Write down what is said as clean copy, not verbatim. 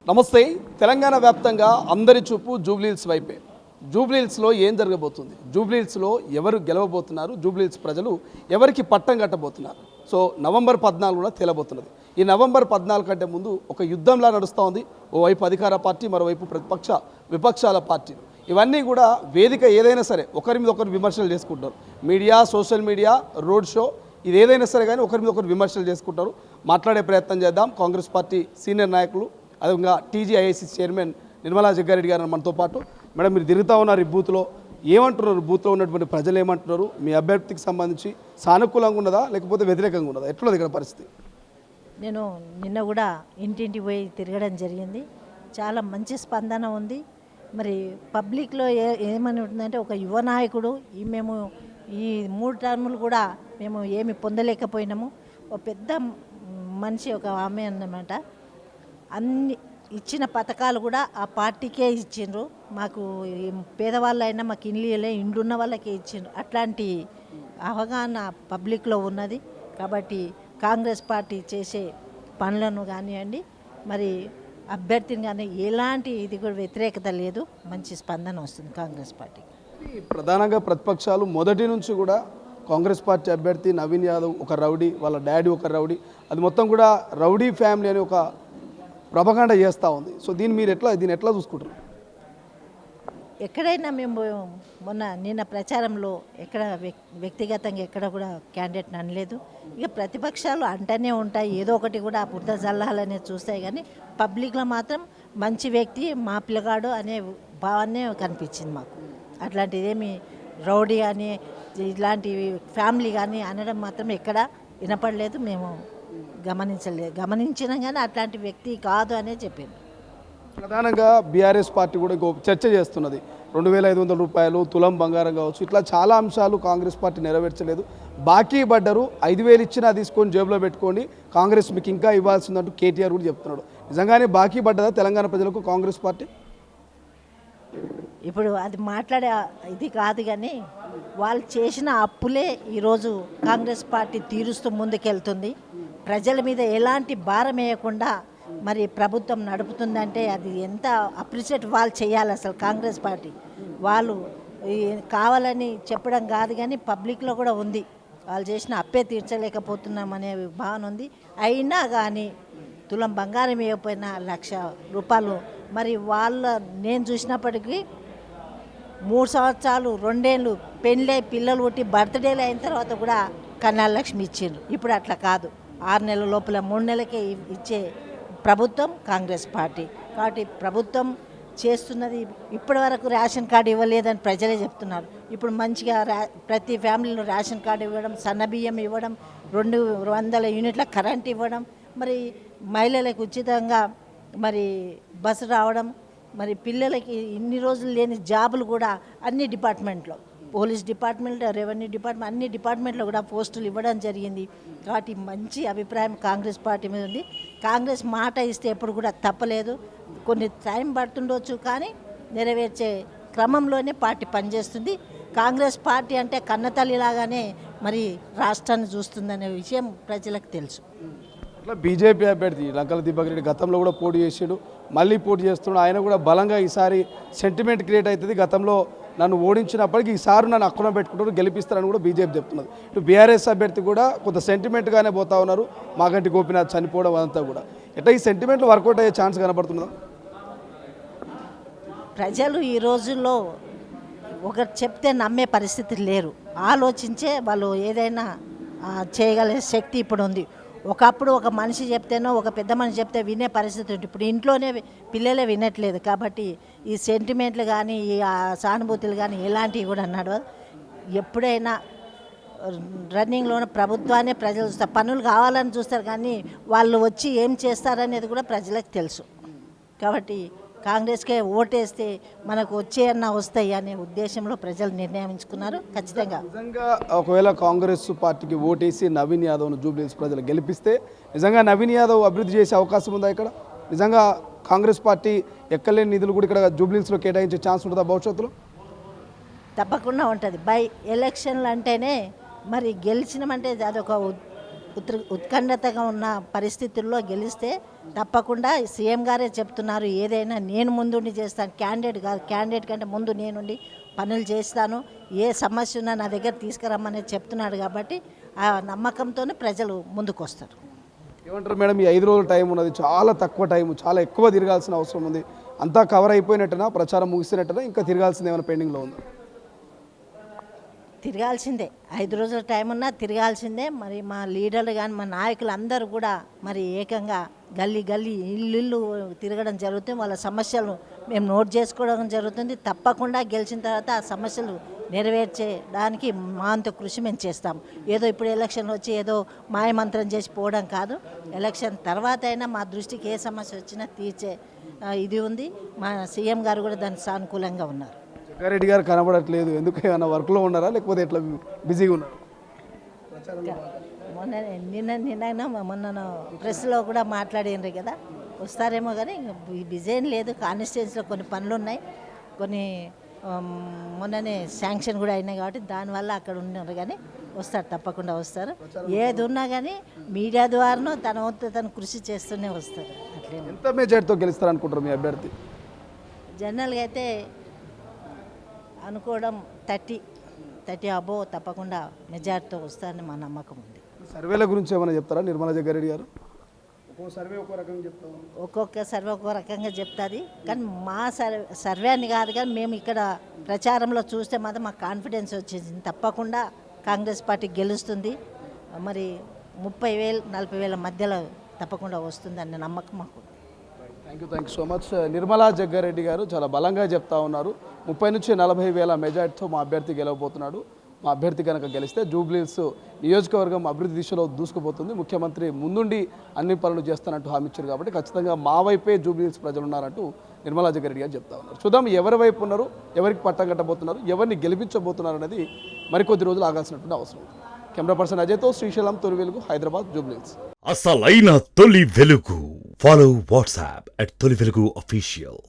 నమస్తే. తెలంగాణ వ్యాప్తంగా అందరి చూపు జూబ్లీహిల్స్ వైపే. జూబ్లీహిల్స్లో ఏం జరగబోతుంది, జూబ్లీహిల్స్లో ఎవరు గెలవబోతున్నారు, జూబ్లీహిల్స్ ప్రజలు ఎవరికి పట్టం కట్టబోతున్నారు. సో నవంబర్ 14 కూడా తేలబోతున్నది. ఈ నవంబర్ 14 కంటే ముందు ఒక యుద్ధంలా నడుస్తూ ఉంది. ఓవైపు అధికార పార్టీ, మరోవైపు విపక్షాల పార్టీలు. ఇవన్నీ కూడా వేదిక ఏదైనా సరే ఒకరి మీద ఒకరు విమర్శలు చేసుకుంటారు. Media, social media, road show, ఇది ఏదైనా సరే కానీ ఒకరి మీద ఒకరు విమర్శలు చేసుకుంటారు. మాట్లాడే ప్రయత్నం చేద్దాం. కాంగ్రెస్ పార్టీ సీనియర్ నాయకులు, అదేవిధంగా టీజీఐఐసీ చైర్మన్ నిర్మలా జగ్గారెడ్డి గారు మనతో పాటు. మేడం, మీరు తిరుగుతూ ఉన్నారు ఈ బూత్లో, ఏమంటున్నారు? బూత్లో ఉన్నటువంటి ప్రజలు ఏమంటున్నారు? మీ అభ్యర్థికి సంబంధించి సానుకూలంగా ఉన్నదా లేకపోతే వ్యతిరేకంగా ఉన్నదా? ఎట్లున్నది ఇక్కడ పరిస్థితి? నేను నిన్న కూడా ఇంటింటి పోయి తిరగడం జరిగింది. చాలా మంచి స్పందన ఉంది. మరి పబ్లిక్లో ఏమని ఉంటుందంటే, ఒక యువ నాయకుడు మేము ఈ 3 టర్ములు కూడా మేము ఏమి పొందలేకపోయినాము. ఒక పెద్ద మనిషి, ఒక ఆమె అన్నమాట, అన్ని ఇచ్చిన పథకాలు కూడా ఆ పార్టీకే ఇచ్చిండ్రు. మాకు పేదవాళ్ళైనా మాకు ఇండ్లున్న వాళ్ళకే ఇచ్చిండ్రు. అట్లాంటి అవగాహన పబ్లిక్లో ఉన్నది. కాబట్టి కాంగ్రెస్ పార్టీ చేసే పనులను కానివ్వండి, మరి అభ్యర్థిని కానీ ఎలాంటి ఇది కూడా వ్యతిరేకత లేదు. మంచి స్పందన వస్తుంది కాంగ్రెస్ పార్టీకి. ప్రధానంగా ప్రతిపక్షాలు మొదటి నుంచి కూడా కాంగ్రెస్ పార్టీ అభ్యర్థి నవీన్ యాదవ్ ఒక రౌడీ, వాళ్ళ డాడీ ఒక రౌడీ, అది మొత్తం కూడా రౌడీ ఫ్యామిలీ అని ఒక ప్రపకాండ చేస్తూ ఉంది. సో దీన్ని ఎట్లా చూసుకుంటారు? ఎక్కడైనా మేము నిన్న ప్రచారంలో ఎక్కడ వ్యక్తిగతంగా ఎక్కడ కూడా క్యాండిడేట్ని అనలేదు. ఇక ప్రతిపక్షాలు అంటనే ఉంటాయి, ఏదో ఒకటి కూడా బురద జల్లాలనే చూస్తాయి. కానీ పబ్లిక్లో మాత్రం మంచి వ్యక్తి, మా పిల్లగాడు అనే భావాన్నే కనిపించింది మాకు. అట్లాంటిదేమి రౌడీ అని ఇలాంటి ఫ్యామిలీ కానీ అనడం మాత్రం ఎక్కడ వినపడలేదు. మేము గమనించినా కానీ అట్లాంటి వ్యక్తి కాదు అనే చెప్పింది. ప్రధానంగా బీఆర్ఎస్ పార్టీ కూడా చర్చ చేస్తున్నది. 2500 రూపాయలు తులం బంగారం కావచ్చు, ఇట్లా చాలా అంశాలు కాంగ్రెస్ పార్టీ నెరవేర్చలేదు. బాకీ పడ్డారు, 5000 ఇచ్చినా తీసుకొని జేబులో పెట్టుకోండి, కాంగ్రెస్ మీకు ఇంకా ఇవ్వాల్సిందంటూ కేటీఆర్ కూడా చెప్తున్నాడు. నిజంగానే బాకీ పడ్డదా తెలంగాణ ప్రజలకు కాంగ్రెస్ పార్టీ? ఇప్పుడు అది మాట్లాడే ఇది కాదు, కానీ వాళ్ళు చేసిన అప్పులే ఈరోజు కాంగ్రెస్ పార్టీ తీరుస్తూ ముందుకెళ్తుంది. ప్రజల మీద ఎలాంటి భారం వేయకుండా మరి ప్రభుత్వం నడుపుతుందంటే అది ఎంత అప్రిషియేట్ వాళ్ళు చేయాలి. అసలు కాంగ్రెస్ పార్టీ వాళ్ళు కావాలని చెప్పడం కాదు, కానీ పబ్లిక్లో కూడా ఉంది, వాళ్ళు చేసిన అప్పే తీర్చలేకపోతున్నాం అనే భావన ఉంది. అయినా కానీ తులం బంగారం వేయకపోయినా 1,00,000 రూపాయలు మరి నేను చూసినప్పటికీ 3 సంవత్సరాలు 2 ఏళ్ళు పెళ్ళై పిల్లలు పుట్టి బర్త్డేలు అయిన తర్వాత కూడా కళ్యాణ లక్ష్మి ఇచ్చిండ్రు. ఇప్పుడు అట్లా కాదు, 6 నెలల లోపల 3 నెలలకే ఇచ్చే ప్రభుత్వం కాంగ్రెస్ పార్టీ. కాబట్టి ప్రభుత్వం చేస్తున్నది. ఇప్పటి వరకు రేషన్ కార్డు ఇవ్వలేదని ప్రజలే చెప్తున్నారు. ఇప్పుడు మంచిగా ప్రతి ఫ్యామిలీలో రేషన్ కార్డు ఇవ్వడం, సన్నబియ్యం ఇవ్వడం, 200 యూనిట్ల కరెంట్ ఇవ్వడం, మరి మహిళలకు ఉచితంగా మరి బస్సు రావడం, మరి పిల్లలకి ఇన్ని రోజులు లేని జాబులు కూడా అన్ని డిపార్ట్మెంట్లో, పోలీస్ డిపార్ట్మెంట్, రెవెన్యూ డిపార్ట్మెంట్, అన్ని డిపార్ట్మెంట్లో కూడా పోస్టులు ఇవ్వడం జరిగింది. కాబట్టి మంచి అభిప్రాయం కాంగ్రెస్ పార్టీ మీద ఉంది. కాంగ్రెస్ మాట ఇస్తే ఎప్పుడు కూడా తప్పలేదు. కొన్ని టైం పడుతుండొచ్చు, కానీ నెరవేర్చే క్రమంలోనే పార్టీ పనిచేస్తుంది. కాంగ్రెస్ పార్టీ అంటే కన్నతల్లిలాగానే మరి రాష్ట్రాన్ని చూస్తుందనే విషయం ప్రజలకు తెలుసు. అట్లా బీజేపీ అభ్యర్థి లంకల దీపక్ రెడ్డి గతంలో కూడా పోటీ చేసాడు, మళ్ళీ పోటీ చేస్తున్నాడు. ఆయన కూడా బలంగా ఈసారి సెంటిమెంట్ క్రియేట్ అవుతుంది. గతంలో నన్ను ఓడించినప్పటికీ ఈసారి నన్ను అక్కున పెట్టుకుంటారు, గెలిపిస్తారని కూడా బీజేపీ చెప్తున్నది. ఇటు బీఆర్ఎస్ అభ్యర్థి కూడా కొంత సెంటిమెంట్గానే పోతా ఉన్నారు. మాగంటి గోపీనాథ్ చనిపోవడం అదంతా కూడా ఎట్లా ఈ సెంటిమెంట్లు వర్కౌట్ అయ్యే ఛాన్స్ కనబడుతుందా? ప్రజలు ఈ రోజుల్లో ఒకరు చెప్తే నమ్మే పరిస్థితి లేరు. ఆలోచించే వాళ్ళు ఏదైనా చేయగలిగే శక్తి ఇప్పుడు ఉంది. ఒకప్పుడు ఒక మనిషి చెప్తేనో, ఒక పెద్ద మనిషి చెప్తే వినే పరిస్థితి ఉంది. ఇప్పుడు ఇంట్లోనే పిల్లలే వినట్లేదు. కాబట్టి ఈ సెంటిమెంట్లు కానీ, ఈ సానుభూతులు కానీ ఎలాంటివి కూడా నడవదు. ఎప్పుడైనా రన్నింగ్లోనే ప్రభుత్వాన్ని ప్రజలు చూస్తారు. పనులు కావాలని చూస్తారు, కానీ వాళ్ళు వచ్చి ఏం చేస్తారనేది కూడా ప్రజలకు తెలుసు. కాబట్టి కాంగ్రెస్కే ఓటేస్తే మనకు వచ్చేయన్నా వస్తాయి అనే ఉద్దేశంలో ప్రజలు నిర్ణయించుకున్నారు. ఖచ్చితంగా నిజంగా ఒకవేళ కాంగ్రెస్ పార్టీకి ఓటేసి నవీన్ యాదవ్ను జూబ్లీహిల్స్ ప్రజలు గెలిపిస్తే నిజంగా నవీన్ యాదవ్ అభివృద్ధి చేసే అవకాశం ఉందా? ఇక్కడ నిజంగా కాంగ్రెస్ పార్టీ ఎక్కలేని నిధులు కూడా ఇక్కడ జూబ్లీహిల్స్లో కేటాయించే ఛాన్స్ ఉంటుందా భవిష్యత్తులో? తప్పకుండా ఉంటుంది. బై ఎలక్షన్లు అంటేనే మరి గెలిచినామంటే అదొక ఉత్కంఠతగా ఉన్న పరిస్థితుల్లో గెలిస్తే తప్పకుండా సీఎం గారే చెప్తున్నారు, ఏదైనా నేను ముందుండి చేస్తాను, క్యాండిడేట్ కాదు, క్యాండిడేట్ కంటే ముందు నేనుండి పనులు చేస్తాను, ఏ సమస్య ఉన్నా నా దగ్గర తీసుకురమ్మని చెప్తున్నాడు. కాబట్టి ఆ నమ్మకంతోనే ప్రజలు ముందుకు వస్తారు. ఏమంటారు మేడం, ఈ 5 రోజుల టైం ఉన్నది, చాలా తక్కువ టైం, చాలా ఎక్కువ తిరగాల్సిన అవసరం ఉంది. అంతా కవర్ అయిపోయినట్టునా, ప్రచారం ముగిసినట్టునా, ఇంకా తిరగాల్సింది ఏమైనా పెండింగ్లో ఉందా? తిరగాల్సిందే, 5 రోజుల టైం ఉన్నా తిరగాల్సిందే. మరి మా లీడర్లు కానీ మా నాయకులు అందరూ కూడా మరి ఏకంగా గల్లీ గల్లీ ఇల్లు తిరగడం జరుగుతుంది. వాళ్ళ సమస్యలు మేము నోట్ చేసుకోవడం జరుగుతుంది. తప్పకుండా గెలిచిన తర్వాత ఆ సమస్యలు నెరవేర్చేయడానికి మా అంత కృషి మేము చేస్తాం. ఏదో ఇప్పుడు ఎలక్షన్లు వచ్చి ఏదో మాయమంత్రం చేసి పోవడం కాదు. ఎలక్షన్ తర్వాత అయినా మా దృష్టికి ఏ సమస్య వచ్చినా తీర్చే ఇది ఉంది. మా సీఎం గారు కూడా దానికి సానుకూలంగా ఉన్నారు. జగ్గారెడ్డి గారు కనబడట్లేదు, ఎందుకు? ఏమైనా వర్క్లో ఉన్నారా, లేకపోతే ఎట్లా బిజీగా ఉన్నారు? మొన్న ప్రెస్లో కూడా మాట్లాడిండ్రు కదా, వస్తారేమో కానీ బిజీ ఏం లేదు. కాన్స్టిట్యూన్సీలో కొన్ని పనులు ఉన్నాయి, కొన్ని మొన్ననే శాంక్షన్ కూడా అయినాయి. కాబట్టి దానివల్ల అక్కడ ఉన్నారు, కానీ వస్తారు, తప్పకుండా వస్తారు. ఏది ఉన్నా కానీ మీడియా ద్వారానో తన వంతు తను కృషి చేస్తూనే వస్తారు. అట్లే ఎంత మెజార్టీతో గెలుస్తారు అనుకుంటారు మీ అభ్యర్థి? జనరల్గా అయితే అనుకోవడం 30 అబోవ్ తప్పకుండా మెజార్టీతో వస్తారని మా నమ్మకం ఉంది. సర్వేల గురించి ఏమైనా చెప్తారా నిర్మలా జగ్గారెడ్డి గారు? ఒక్కో సర్వే ఒక్కో రకంగా చెప్తాము, ఒక్కొక్క సర్వే ఒక్కో రకంగా చెప్తుంది. కానీ మా సర్వే అని కాదు, కానీ మేము ఇక్కడ ప్రచారంలో చూస్తే మాత్రం మాకు కాన్ఫిడెన్స్ వచ్చేసింది. తప్పకుండా కాంగ్రెస్ పార్టీ గెలుస్తుంది. మరి 30,000 40,000 మధ్యలో తప్పకుండా వస్తుంది అనే నమ్మకం మాకు. Thank you so much. Nirmala Jaggareddy గారు చాలా బలంగా చెప్తా ఉన్నారు. 30 నుంచి 40,000 మెజార్టీతో మా అభ్యర్థి గెలవబోతున్నాడు. మా అభ్యర్థి కనుక గెలిస్తే జూబ్లీహిల్స్ నియోజకవర్గం అభివృద్ధి దిశలో దూసుకుపోతుంది. ముఖ్యమంత్రి ముందుండి అన్ని పనులు చేస్తానంటూ హామీ ఇచ్చారు. కాబట్టి ఖచ్చితంగా మా వైపే జూబ్లీహిల్స్ ప్రజలు ఉన్నారంటూ నిర్మలా జగ్గారెడ్డి గారు చెప్తా ఉన్నారు. చూద్దాం ఎవరి వైపు ఉన్నారు, ఎవరికి పట్టం కట్టబోతున్నారు, ఎవరిని గెలిపించబోతున్నారు అనేది మరికొద్ది రోజులు ఆగాల్సినటువంటి అవసరం. కెమెరా పర్సన్ అజయ్తో శ్రీశైలం, తొలి వెలుగు, హైదరాబాద్, జూబ్లీహిల్స్. అసలైన తొలి వెలుగు. ఫాలో వాట్సాప్ @తొలి వెలుగు official.